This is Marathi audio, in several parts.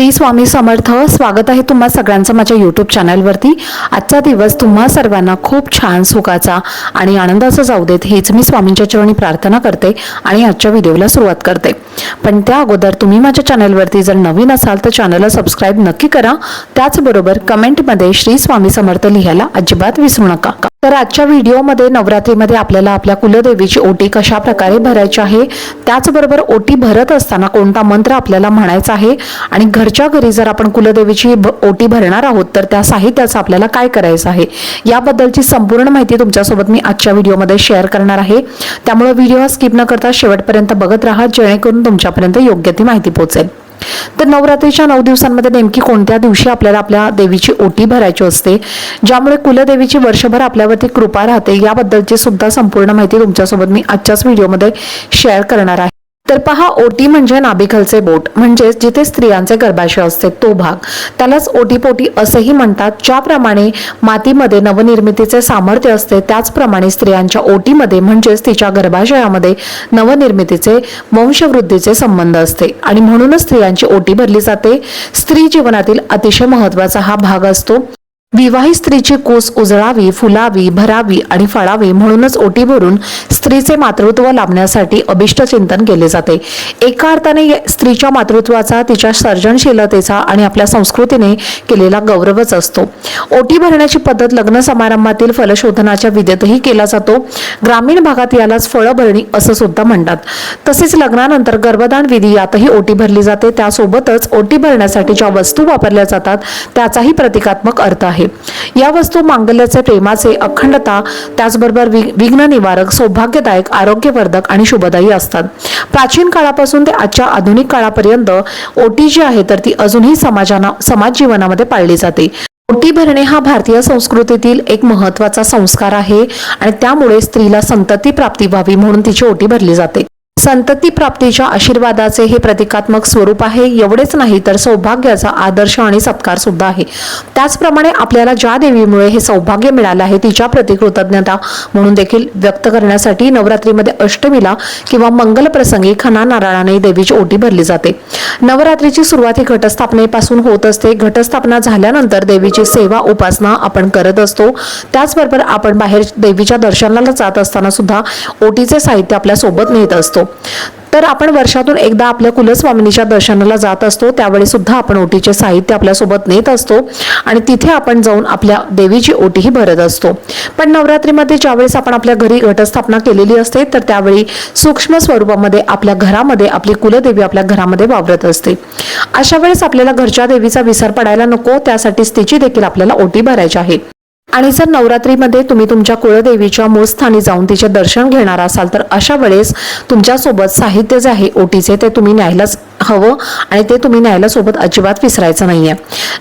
श्री स्वामी समर्थ. स्वागत आहे तुम्हा सगळ्यांचं माझ्या यूट्यूब चॅनलवरती. आजचा दिवस तुम्हा सर्वांना खूप छान सुखाचा आणि आनंदाचा जाऊ देत हीच मी स्वामींच्या चरणी प्रार्थना करते आणि आजच्या व्हिडिओला सुरुवात करते. पण त्या अगोदर तुम्ही माझ्या चॅनलवरती जर नवीन असाल तर चॅनलला सबस्क्राईब नक्की करा. त्याचबरोबर कमेंटमध्ये श्री स्वामी समर्थ लिहायला अजिबात विसरू नका. तर आजच्या व्हिडिओमध्ये नवरात्रीमध्ये आपल्याला आपल्या कुलदेवीची ओटी कशा प्रकारे भरायची आहे, त्याचबरोबर ओटी भरत असताना कोणता मंत्र आपल्याला म्हणायचा आहे आणि घरच्या घरी जर आपण कुलदेवीची ओटी भरणार आहोत तर त्या साहित्याचं आपल्याला काय करायचं आहे याबद्दलची संपूर्ण माहिती तुमच्यासोबत मी आजच्या व्हिडिओमध्ये शेअर करणार आहे. त्यामुळे व्हिडिओ स्किप न करता शेवटपर्यंत बघत राहा, जेणेकरून तुमच्यापर्यंत योग्य ती माहिती पोहोचेल. तर नवरात्रीच्या 9 दिवसांमध्ये नेमकी कोणत्या दिवशी आपल्याला आपल्या देवीची ओटी भरायची असते, ज्यामुळे कुलदेवीची वर्षभर आपल्यावरती कृपा राहते, याबद्दलची सुद्धा संपूर्ण माहिती तुमच्यासोबत मी आजच्याच व्हिडिओमध्ये शेअर करणार आहे. तर पहा, ओटी म्हणजे नाभिखालचे बोट, म्हणजे जिथे स्त्रियांचे गर्भाशय असते तो भाग, त्यालाच ओटीपोटी असेही म्हणतात. ज्याप्रमाणे मातीमध्ये नवनिर्मितीचे सामर्थ्य असते त्याचप्रमाणे स्त्रियांच्या ओटीमध्ये म्हणजेच तिच्या गर्भाशयामध्ये नवनिर्मितीचे वंशवृद्धीचे संबंध असते आणि म्हणूनच स्त्रियांची ओटी भरली जाते. स्त्री जीवनातील अतिशय महत्त्वाचा हा भाग असतो. विवाहित स्त्रीची कूस उजळावी, फुलावी, भरावी आणि फळावी म्हणूनच ओटी भरून स्त्रीचे मातृत्व लाभण्यासाठी अभिष्ट चिंतन केले जाते. एका अर्थाने स्त्रीच्या मातृत्वाचा, तिच्या सर्जनशीलतेचा आणि आपल्या संस्कृतीने केलेला गौरवच असतो. ओटी भरण्याची पद्धत लग्न समारंभातील फलशोधनाच्या विधेतही केला जातो. ग्रामीण भागात यालाच फळभरणी असं सुद्धा म्हणतात. तसेच लग्नानंतर गर्भदान विधी यातही ओटी भरली जाते. त्यासोबतच ओटी भरण्यासाठी ज्या वस्तू वापरल्या जातात त्याचाही प्रतिकात्मक अर्थ आहे. या वस्तू मांगल्याचे, प्रेमाचे, अखंडता, त्याचबरोबर विघ्न निवारक, सौभाग्यदायक, आरोग्यवर्धक आणि शुभदायी असतात. प्राचीन काळापासून ते आजच्या आधुनिक काळापर्यंत ओटी जी आहे तर ती अजूनही समाज जीवनामध्ये पाळली जाते. ओटी भरणे हा भारतीय संस्कृतीतील एक महत्त्वाचा संस्कार आहे आणि त्यामुळे स्त्रीला संतती प्राप्ती व्हावी म्हणून तिची ओटी भरली जाते. संतती प्राप्तीच्या आशीर्वादाचे हे प्रतिकात्मक स्वरूप आहे. एवढेच नाही तर सौभाग्याचा आदर्श आणि सत्कार सुद्धा आहे. त्याचप्रमाणे आपल्याला ज्या देवीमुळे हे सौभाग्य मिळाले आहे तिच्या प्रति कृतज्ञता म्हणून देखील व्यक्त करण्यासाठी नवरात्रीमध्ये अष्टमीला किंवा मंगल प्रसंगी खणा नारळाने देवीची ओटी भरली जाते. नवरात्रीची सुरुवात ही घटस्थापनेपासून होत असते. घटस्थापना झाल्यानंतर देवीची सेवा उपासना आपण करत असतो. त्याचबरोबर आपण बाहेर देवीच्या दर्शनाला जात असताना सुद्धा ओटीचे साहित्य आपल्या सोबत नेत असतो. तर आपण वर्षातून एकदा आपल्या कुलस्वामिनीच्या दर्शनाला जात असतो, त्यावेळी सुद्धा आपण ओटीचे साहित्य आपल्यासोबत नेत असतो आणि तिथे आपण जाऊन आपल्या देवीची ओटीही भरत असतो. पण नवरात्रीमध्ये ज्यावेळेस आपण आपल्या घरी घटस्थापना केलेली असते तर त्यावेळी सूक्ष्म स्वरूपामध्ये आपल्या घरामध्ये आपली कुलदेवी आपल्या घरामध्ये वावरत असते. अशा वेळेस आपल्याला घरच्या देवीचा विसर पडायला नको, त्यासाठीच तिची देखील आपल्याला ओटी भरायची आहे. आणि जर नवरात्रीमध्ये तुम्ही तुमच्या कुलदेवीच्या मूळ स्थानी जाऊन तिचे दर्शन घेणार असाल तर अशा वेळेस तुमच्यासोबत साहित्य जे आहे ओटीचे ते तुम्ही न्यायलाच हवं आणि ते तुम्ही न्यायला सोबत अजिबात विसरायचं नाहीये.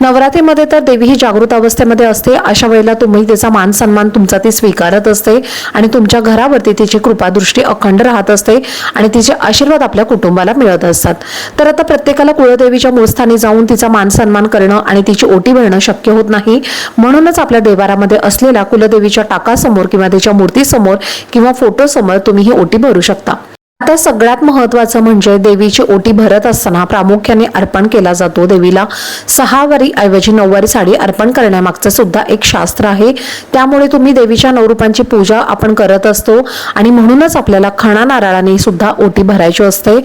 नवरात्रीमध्ये तर देवी ही जागृत अवस्थेमध्ये असते. अशा वेळेला तुम्ही तिचा मान सन्मान तुमचा ती स्वीकारत असते आणि तुमच्या घरावरती तिची कृपादृष्टी अखंड राहत असते आणि तिचे आशीर्वाद आपल्या कुटुंबाला मिळत असतात. तर आता प्रत्येकाला कुलदेवीच्या मूळस्थानी जाऊन तिचा मान सन्मान करणं आणि तिची ओटी भरणं शक्य होत नाही. म्हणूनच आपल्या देवारामध्ये असलेल्या कुलदेवीच्या टाकासमोर किंवा तिच्या मूर्तीसमोर किंवा फोटोसमोर तुम्ही ही ओटी भरू शकता. आता सगळ्यात महत्त्वाचं म्हणजे देवीची ओटी भरत असताना प्रामुख्याने अर्पण केला जातो. देवीला 6 वारी ऐवजी 9 वारी साडी अर्पण करण्यामागचं सुद्धा एक शास्त्र आहे. त्यामुळे तुम्ही देवीच्या 9 रूपांची पूजा आपण करत असतो आणि म्हणूनच आपल्याला खणा नारळाने सुद्धा ओटी भरायची असते.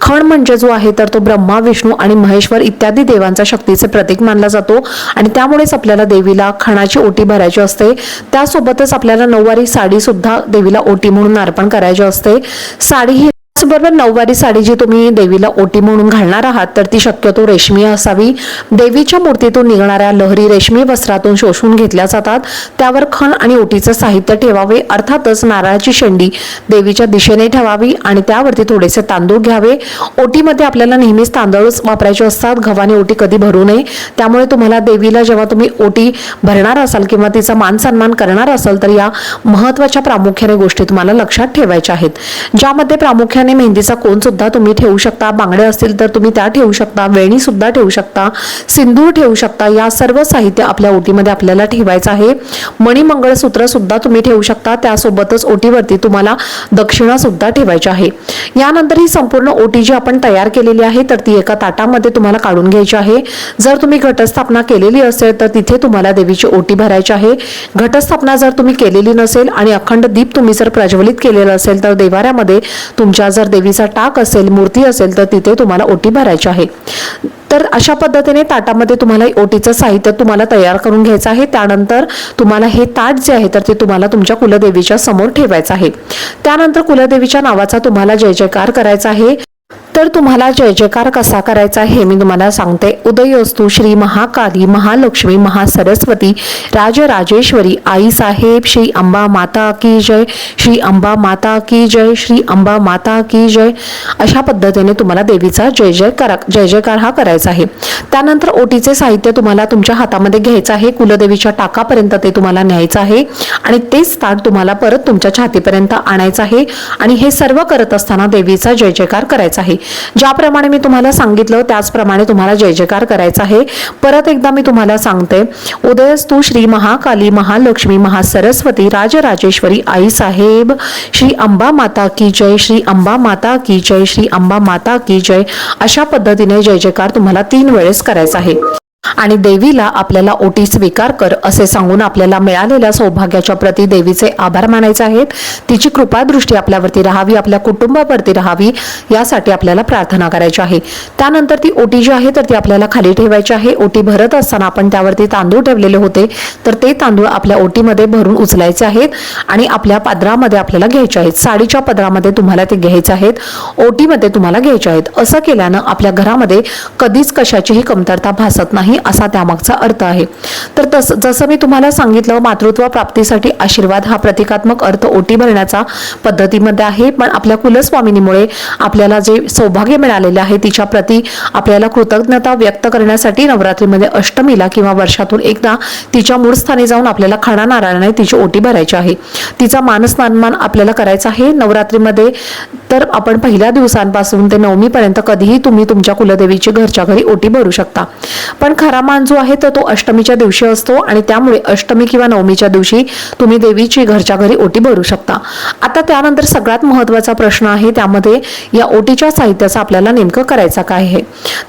खण म्हणजे जो आहे तर तो ब्रह्मा, विष्णू आणि महेश्वर इत्यादी देवांच्या शक्तीचे प्रतीक मानला जातो आणि त्यामुळेच आपल्याला देवीला खणाची ओटी भरायची असते. त्यासोबतच आपल्याला 9 वारी साडी सुद्धा देवीला ओटी म्हणून अर्पण करायची असते. साडी बरोबर 9 वारी साडी जी तुम्ही देवीला ओटी म्हणून घालणार आहात तर ती शक्यतो रेशमी असावी. देवीच्या मूर्तीतून निघणाऱ्या लहरी रेशमी वस्त्रातून शोषून घेतल्या जातात. त्यावर खण आणि ओटीचं साहित्य ठेवावे. अर्थातच नारळाची शेंडी देवीच्या दिशेने ठेवावी आणि त्यावरती थोडेसे तांदूळ घ्यावे. ओटीमध्ये आपल्याला नेहमीच तांदूळच वापरायचे असतात. गव्हाने ओटी कधी भरू नये. त्यामुळे तुम्हाला देवीला जेव्हा तुम्ही ओटी भरणार असाल किंवा तिचा मान सन्मान करणार असाल तर या महत्त्वाच्या प्रामुख्याने गोष्टी तुम्हाला लक्षात ठेवायच्या आहेत, ज्यामध्ये प्रामुख्याने पद्धतीने मेहंदीचा कोन सुद्धा तुम्ही ठेवू शकता, बांगड्या असतील तर तुम्ही त्या ठेवू शकता, वेणी सुद्धा ठेवू शकता, सिंदूर ठेवू शकता. या सर्व साहित्य आपल्या ओटीमध्ये आपल्याला ठेवायचं आहे. मणी मंगळसूत्र सुद्धा तुम्ही ठेवू शकता. त्यासोबतच ओटीवरती तुम्हाला दक्षिणा सुद्धा ठेवायची आहे. यानंतर ही संपूर्ण ओटी जी आपण तयार केलेली आहे तर ती एका ताटामध्ये तुम्हाला काढून घ्यायची आहे. जर तुम्ही घटस्थापना केलेली असेल तर तिथे तुम्हाला देवीची ओटी भरायची आहे. घटस्थापना जर तुम्ही केलेली नसेल आणि अखंड दीप तुम्ही जर प्रज्वलित केलेला असेल तर देवाऱ्यामध्ये तुमच्या जर देवीचा टाक असेल, मूर्ती असेल तर तिथे तुम्हाला ओटी भरायची आहे. तर अशा पद्धतीने ताटामध्ये तुम्हाला ओटीचं साहित्य तुम्हाला तयार करून घ्यायचं आहे. त्यानंतर तुम्हाला हे ताट जे आहे तर ते तुम्हाला तुमच्या कुलदेवीच्या समोर ठेवायचं आहे. त्यानंतर कुलदेवीच्या नावाचा तुम्हाला जय जयकार करायचा आहे. तर तुम्हाला जय जयकार कसा करायचा हे मी तुम्हाला सांगते. उदयोस्तु श्री महाकाली महालक्ष्मी महासरस्वती राजराजेश्वरी आई साहेब श्री अंबा माता की जय, श्री अंबा माता की जय, श्री अंबा माता की जय. अशा पद्धतीने तुम्हाला देवीचा जय जयकार हा करायचा आहे. त्यानंतर ओटीचे साहित्य तुम्हाला तुमच्या हातामध्ये घ्यायचं आहे. कुलदेवीच्या टाकापर्यंत ते तुम्हाला न्यायचं आहे आणि तेच ताट तुम्हाला परत तुमच्या छातीपर्यंत आणायचं आहे आणि हे सर्व करत असताना देवीचा जय जयकार करायचा आहे. ज्याप्रमाणे मी तुम्हाला सांगितलं त्याचप्रमाणे तुम्हाला जय जयकार करायचा आहे. परत एकदा मी तुम्हाला सांगते. उदयस्तु श्री महाकाली महालक्ष्मी महासरस्वती राजराजेश्वरी आई साहेब श्री अंबा माता की जय, श्री अंबा माता की जय, श्री अंबा माता की जय. अशा पद्धतीने जय जयकार तुम्हाला 3 वेळेस करायचा आहे. आणि देवीला आपल्याला ओटी स्वीकार कर असे सांगून आपल्याला मिळालेल्या सौभाग्याच्या प्रती देवीचे आभार मानायचे आहेत. तिची कृपा दृष्टी आपल्यावरती राहावी, आपल्या कुटुंबावरती राहावी यासाठी आपल्याला प्रार्थना करायची आहे. त्यानंतर ती ओटी जी आहे तर ती आपल्याला खाली ठेवायची आहे. ओटी भरत असताना आपण त्यावरती तांदूळ ठेवलेले होते तर ते तांदूळ आपल्या ओटीमध्ये भरून उचलायचे आहेत आणि आपल्या पदरामध्ये आपल्याला घ्यायचे आहेत. साडीच्या पदरामध्ये तुम्हाला ते घ्यायचे आहेत, ओटीमध्ये तुम्हाला घ्यायचे आहेत. असं केल्यानं आपल्या घरामध्ये कधीच कशाचीही कमतरता भासत नाही असा त्यामागचा अर्थ आहे. तर जसं मी तुम्हाला सांगितलं मातृत्व प्राप्तीसाठी आशीर्वाद हा प्रतिकात्मक अर्थ ओटी भरण्याचा पद्धतीमध्ये आहे. पण आपल्या कुलस्वामिनीमुळे आपल्याला जे सौभाग्य मिळालेले आहे तिच्या प्रती आपल्याला कृतज्ञता व्यक्त करण्यासाठी नवरात्रीमध्ये अष्टमीला किंवा वर्षातून एकदा तिच्या मूळ स्थानी जाऊन आपल्याला खणा नारळाने तिची ओटी भरायची आहे. तिचा मानसन्मान आपल्याला करायचा आहे. नवरात्रीमध्ये तर आपण पहिल्या दिवसांपासून ते नवमीपर्यंत कधीही तुम्ही तुमच्या कुलदेवीची घरच्या घरी ओटी भरू शकता. पण खरा मान जो आहे तर तो अष्टमीच्या दिवशी असतो आणि त्यामुळे अष्टमी किंवा नवमीच्या दिवशी तुम्ही देवीची घरच्या घरी ओटी भरू शकता. आता त्यानंतर सगळ्यात महत्त्वाचा प्रश्न आहे त्यामध्ये या ओटीच्या साहित्याचा आपल्याला नेमकं करायचा काय आहे.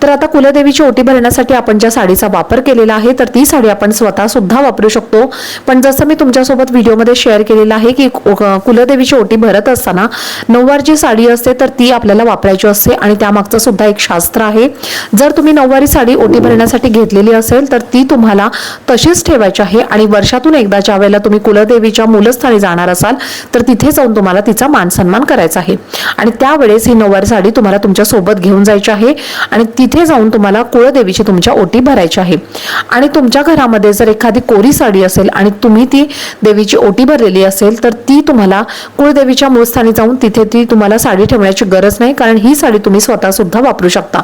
तर आता कुलदेवीची ओटी भरण्यासाठी आपण ज्या साडीचा वापर केलेला आहे तर ती साडी आपण स्वतः सुद्धा वापरू शकतो. पण जसं मी तुमच्यासोबत व्हिडिओमध्ये शेअर केलेलं आहे की कुलदेवीची ओटी भरत असताना नऊवार जी साडी असते तर ती आपल्याला वापरायची असते आणि त्यामागचं सुद्धा एक शास्त्र आहे. जर तुम्ही नऊवारी साडी ओटी भरण्यासाठी घेतलेली असेल तर ती तुम्हाला तशीच ठेवायची आहे आणि वर्षातून एकदा ज्या वेळेला तुम्ही कुलदेवीच्या मूलस्थानी जाणार असाल तर तिथे जाऊन तुम्हाला तिचा मानसन्मान करायचा आहे आणि त्यावेळेस ही नऊवारी साडी तुम्हाला तुमच्या सोबत घेऊन जायची आहे आणि तिथे जाऊन तुम्हाला कुलदेवीची तुमच्या ओटी भरायची आहे. आणि तुमच्या घरामध्ये जर एखादी कोरी साडी असेल आणि तुम्ही ती देवीची ओटी भरलेली असेल तर ती तुम्हाला कुलदेवीच्या मूळस्थानी जाऊन तिथे ती तुम्हाला साडी ठेवण्याची गरज नाही, कारण ही साडी तुम्ही स्वतः सुद्धा वापरू शकता.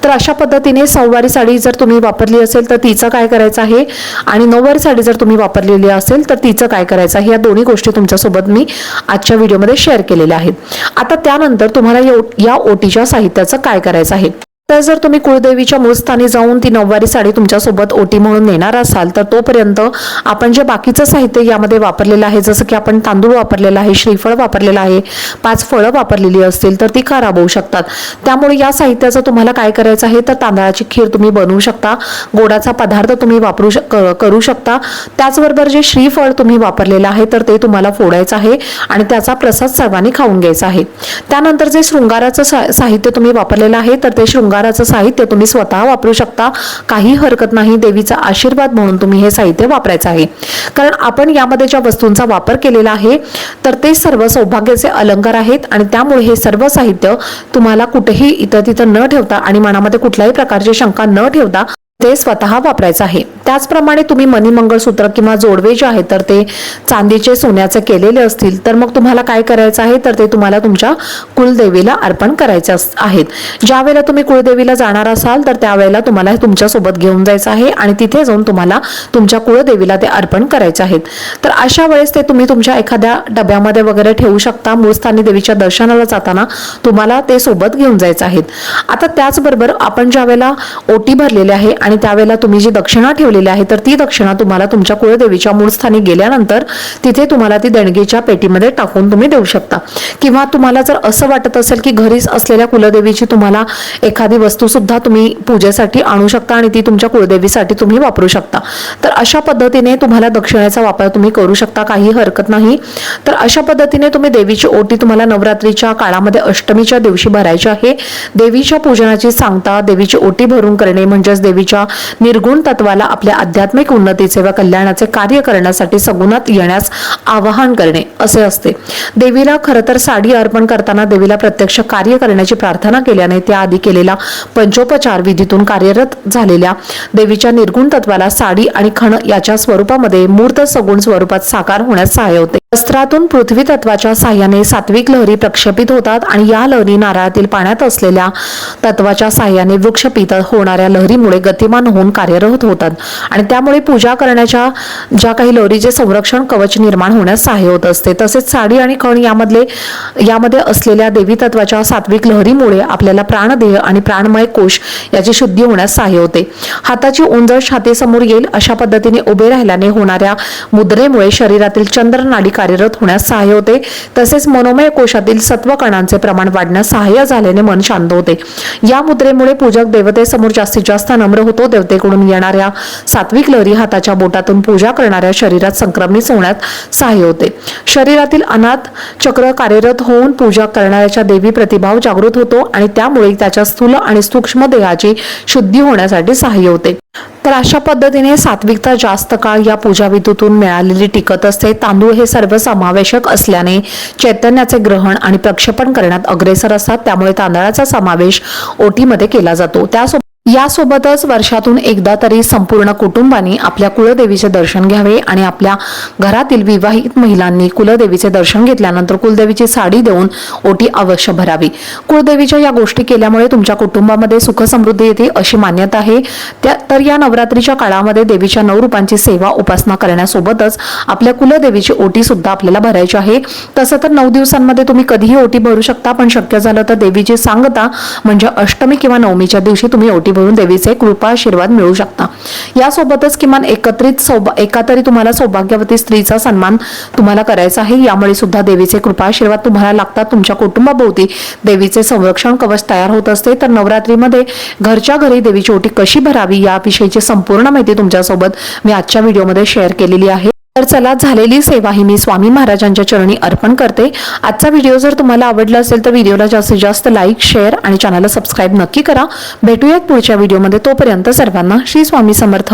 तर अशा पद्धतीने सहावारी साडी जर तुम्ही वापरली असेल तर तिचं काय करायचं आहे आणि नऊवारी साडी जर तुम्ही वापरलेली असेल तर तिचं काय करायचं आहे, या दोन्ही गोष्टी तुमच्यासोबत मी आजच्या व्हिडिओमध्ये शेअर केलेल्या आहेत. आता त्यानंतर तुम्हाला या ओटीच्या साहित्याचं काय करायचं आहे. तर जर तुम्ही कुलदेवीच्या मूळस्थानी जाऊन ती नऊवारी साडी तुमच्यासोबत ओटी म्हणून नेणार असाल तर तोपर्यंत आपण जे बाकीचं साहित्य यामध्ये वापरलेलं आहे, जसं की आपण तांदूळ वापरलेला आहे, श्रीफळ वापरलेलं आहे, 5 फळं वापरलेली असतील तर ती खराब होऊ शकतात. त्यामुळे या साहित्याचं तुम्हाला काय करायचं आहे तर तांदळाची खीर तुम्ही बनवू शकता, गोडाचा पदार्थ तुम्ही करू शकता. त्याचबरोबर जे श्रीफळ तुम्ही वापरलेलं आहे तर ते तुम्हाला फोडायचं आहे आणि त्याचा प्रसाद सर्वांनी खाऊन घ्यायचा आहे. त्यानंतर जे शृंगाराचं साहित्य तुम्ही वापरलेलं आहे तर ते शृंगाराचं साहित्य तुम्ही स्वतः वापरू शकता, काही हरकत नाही. देवीचा आशीर्वाद म्हणून तुम्ही हे साहित्य वापरायचं आहे, कारण आपण यामध्ये ज्या वस्तूंचा वापर केलेला आहे तर ते सर्व सौभाग्याचे अलंकार आहेत आणि त्यामुळे हे सर्व साहित्य तुम्हाला कुठेही इथं तिथं न ठेवता आणि मनामध्ये कुठल्याही प्रकारची शंका न ठेवता ते स्वतः वापरायचं आहे। त्याचप्रमाणे तुम्ही मनी मंगळसूत्र किंवा जोडवे जे आहेत तर ते चांदीचे सोन्याचे केलेले असतील तर मग तुम्हाला काय करायचं आहे तर ते तुम्हाला तुमच्या कुलदेवीला अर्पण करायचे आहेत। ज्या वेळेला तुम्ही कुलदेवीला जाणार असाल तर त्यावेळेला तुम्हाला हे तुमच्या सोबत घेऊन जायचं आहे आणि तिथे जाऊन तुम्हाला तुमच्या कुलदेवीला ते अर्पण करायचे आहेत। तर अशा वेळेस ते तुम्ही तुमच्या एखाद्या डब्यामध्ये वगैरे ठेवू शकता। मूळस्थानी देवीच्या दर्शनाला जाताना तुम्हाला ते सोबत घेऊन जायचं आहे। आता त्याचबरोबर आपण ज्या वेळेला ओटी भरलेली आहे आणि त्यावेळेला तुम्ही जी दक्षिणा ठेवलेली आहे तर ती दक्षिणा तुम्हाला तुमच्या कुलदेवीच्या मूळ स्थानी गेल्यानंतर तिथे तुम्हाला ती देणगीच्या पेटीमध्ये टाकून तुम्ही देऊ शकता। किंवा तुम्हाला जर असं वाटत असेल की घरीच असलेल्या कुलदेवीची तुम्हाला एखादी वस्तू सुद्धा तुम्ही पूजेसाठी आणू शकता आणि ती तुमच्या कुलदेवीसाठी तुम्ही वापरू शकता। तर अशा पद्धतीने तुम्हाला दक्षिणेचा वापर तुम्ही करू शकता, काही हरकत नाही। तर अशा पद्धतीने तुम्ही देवीची ओटी तुम्हाला नवरात्रीच्या काळामध्ये अष्टमीच्या दिवशी भरायची आहे। देवीच्या पूजनाची सांगता देवीची ओटी भरून करणे म्हणजेच देवीच्या निर्गुण तत्वाला आपल्या आध्यात्मिक उन्नतीचे व कल्याणाचे कार्य करण्यासाठी सगुणात येण्यास आवाहन करणे असे असते। देवीला खरं तर साडी अर्पण करताना देवीला प्रत्यक्ष कार्य करण्याची प्रार्थना केल्याने त्याआधी केलेला पंचोपचार विधीतून कार्यरत झालेल्या देवीच्या निर्गुण तत्वाला साडी आणि खण याच्या स्वरूपामध्ये मूर्त सगुण स्वरूपात साकार होण्यास सहाय्य होते। वस्त्रातून पृथ्वी तत्वाच्या साह्याने सात्विक लहरी प्रक्षेपित होतात आणि या लहरी नारळातील पाण्यात असलेल्या तत्वाच्या साह्याने वृक्षपित होणाऱ्या लहरीमुळे गतिमान होऊन कार्यरत होतात आणि त्यामुळे पूजा करण्याच्या ज्या काही लहरीचे संरक्षण कवच निर्माण होण्यास सहाय्य होत असते। तसेच साडी आणि खण यामध्ये असलेल्या देवी तत्वाच्या सात्विक लहरीमुळे आपल्याला प्राणदेह आणि प्राणमय कोश याची शुद्धी होण्यास सहाय्य होते। हाताची उंजळ छातीसमोर येईल अशा पद्धतीने उभे राहिल्याने होणाऱ्या मुद्रेमुळे शरीरातील चंद्र नाडी कार्यरत होण्यास सहाय्य होते। तसेच मनोमय कोशातील सत्व कणांचे प्रमाण वाढण्यास सहाय्य झाल्याने मन शांत होते। या मुद्रेमुळे पूजक देवतेसमोर जास्तीत जास्त नम्र होतो। देवतेकडून येणाऱ्या सात्विक लहरी हाताच्या बोटातून पूजा करणाऱ्या शरीरात संक्रमित होण्यात सहाय्य होते। शरीरातील अनाथ चक्र कार्यरत होऊन पूजा करणाऱ्याच्या देवी प्रतिभाव जागृत होतो आणि त्यामुळे त्याच्या स्थूल आणि सूक्ष्म देहाची शुद्धी होण्यासाठी सहाय्य होते। तर अशा पद्धतीने सात्विकता जास्त काळ या पूजा विधीतून मिळालेली टिकत असते। तांदूळ हे सर्वसमावेशक असल्याने चैतन्याचे ग्रहण आणि प्रक्षेपण करण्यात अग्रेसर असतात, त्यामुळे तांदळाचा समावेश ओटीमध्ये केला जातो। यासोबतच वर्षातून एकदा तरी संपूर्ण कुटुंबाने आपल्या कुलदेवीचे दर्शन घ्यावे आणि आपल्या घरातील विवाहित महिलांनी कुलदेवीचे दर्शन घेतल्यानंतर कुलदेवीची साडी देऊन ओटी अवश्य भरावी। कुलदेवीच्या या गोष्टी केल्यामुळे तुमच्या कुटुंबामध्ये सुख समृद्धी येते अशी मान्यता आहे। तर या नवरात्रीच्या काळामध्ये देवीच्या 9 रूपांची सेवा उपासना करण्यासोबतच आपल्या कुलदेवीची ओटी सुद्धा आपल्याला भरायची आहे। तसं तर 9 दिवसांमध्ये तुम्ही कधीही ओटी भरू शकता, पण शक्य झालं तर देवीची सांगता म्हणजे अष्टमी किंवा नवमीच्या दिवशी तुम्ही ओटी भरून देवीचे कृपा आशीर्वाद मिळू शकता। यासोबतच किमान एका तरी तुम्हाला सौभाग्यवती स्त्रीचा सन्मान तुम्हाला करायचा आहे। यामुळे सुद्धा देवीचे कृपा आशीर्वाद तुम्हाला लागतात। तुमच्या कुटुंबाभोवती देवीचे संरक्षण कवच तयार होत असते। तर नवरात्रीमध्ये घरच्या घरी देवीची ओटी कशी भरावी याविषयीची संपूर्ण माहिती तुमच्यासोबत मी आजच्या व्हिडिओमध्ये शेअर केलेली आहे। तर चला, झालेली सेवा ही मी स्वामी महाराजांच्या चरणी अर्पण करते। आजचा व्हिडिओ जर तुम्हाला आवडला असेल तर व्हिडिओला जास्तीत जास्त लाईक, शेअर आणि चॅनलला सबस्क्राईब नक्की करा। भेटूयात पुढच्या व्हिडिओमध्ये, तोपर्यंत सर्वांना श्री स्वामी समर्थ।